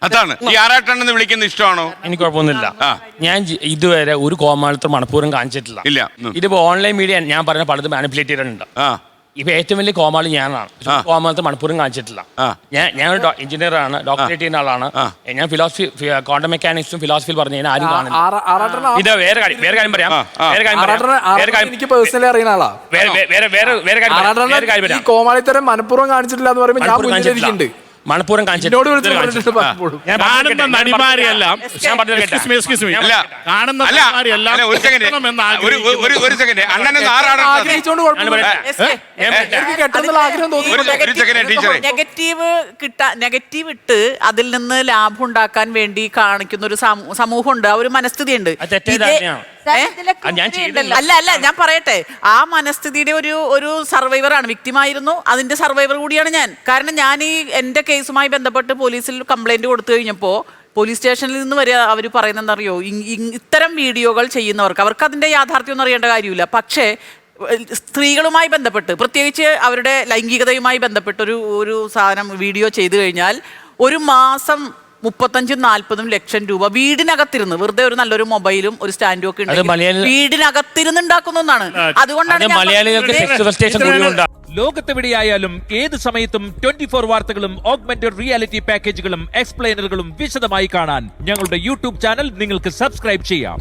അതാണ് ഈ ആറാട്ടെണ്ണെന്ന് വിളിക്കുന്ന ഇഷ്ടമാണോ? എനിക്ക് കുഴപ്പമൊന്നുമില്ല. ഞാൻ ഇതുവരെ ഒരു കോമാളിത്തരം മനഃപൂർവ്വം കാണിച്ചിട്ടില്ല. ഇല്ല. ഇതിപ്പോ ഓൺലൈൻ മീഡിയ ഞാൻ പറഞ്ഞ പലതും മാനിപ്പുലേറ്റ് ചെയ്തിട്ടുണ്ട്. ഇപ്പൊ ഏറ്റവും വലിയ കോമാളി ഞാനാണ്. കോമാളിത്തം മനഃപൂർവ്വം കാണിച്ചിട്ടില്ല. ഞാൻ എഞ്ചിനീയർ ആണ്, ഡോക്ടറേറ്റ് ചെയ്യുന്ന ആളാണ്. ഞാൻ ഫിലോസഫി ക്വാണ്ടം മെക്കാനിക്സും ഫിലോസഫിയിൽ പറഞ്ഞു കഴിഞ്ഞാൽ ആരും കാണുന്നില്ല. ഇത് വേറെ കാര്യം പറയാം. എനിക്ക് പേഴ്സണലി അറിയുന്ന ആളാ. വേറെ കാര്യം പറയാം. കോമാളിത്തരം മനഃപൂർവ്വം കാണിച്ചിട്ടില്ല എന്ന് പറയുമ്പോൾ ഞാൻ മുന്നിലിരിക്കുന്നുണ്ട്. മണപ്പൂരം നെഗറ്റീവ് ഇട്ട് അതിൽ നിന്ന് ലാഭം ഉണ്ടാക്കാൻ വേണ്ടി കാണിക്കുന്ന ഒരു സമൂഹമുണ്ട്, ആ ഒരു മനസ്ഥിതി ഉണ്ട്. അല്ല ഞാൻ പറയട്ടെ, ആ മനസ്ഥിതിയുടെ ഒരു സർവൈവറാണ്, വിക്ടിമായിരുന്നു. അതിന്റെ സർവൈവർ കൂടിയാണ് ഞാൻ. കാരണം ഞാൻ ഈ എന്റെ കേസുമായി ബന്ധപ്പെട്ട് പോലീസിൽ കംപ്ലൈന്റ് കൊടുത്തു കഴിഞ്ഞപ്പോൾ പോലീസ് സ്റ്റേഷനിൽ നിന്ന് വരെ അവർ പറയുന്നത് എന്താ അറിയോ, ഇത്തരം വീഡിയോകൾ ചെയ്യുന്നവർക്ക് അവർക്ക് അതിന്റെ യാഥാർത്ഥ്യം ഒന്നും അറിയേണ്ട കാര്യമില്ല. പക്ഷേ സ്ത്രീകളുമായി ബന്ധപ്പെട്ട്, പ്രത്യേകിച്ച് അവരുടെ ലൈംഗികതയുമായി ബന്ധപ്പെട്ട് ഒരു സാധനം വീഡിയോ ചെയ്തു കഴിഞ്ഞാൽ ഒരു മാസം 35-40 ലക്ഷം രൂപ വീടിനകത്തിരുന്ന്, വെറുതെ ഒരു നല്ലൊരു മൊബൈലും ഒരു സ്റ്റാൻഡും ഒക്കെ ഉണ്ട്, വീടിനകത്തിരുന്ന് ഉണ്ടാക്കുന്ന ഒന്നാണ്. അതുകൊണ്ടാണ് ലോകത്തെവിടെയായാലും ഏത് സമയത്തും 24 വാർത്തകളും ഓഗ്മെന്റഡ് റിയാലിറ്റി പാക്കേജുകളും എക്സ്പ്ലെയിനറുകളും വിശദമായി കാണാൻ ഞങ്ങളുടെ യൂട്യൂബ് ചാനൽ നിങ്ങൾക്ക് സബ്സ്ക്രൈബ് ചെയ്യാം.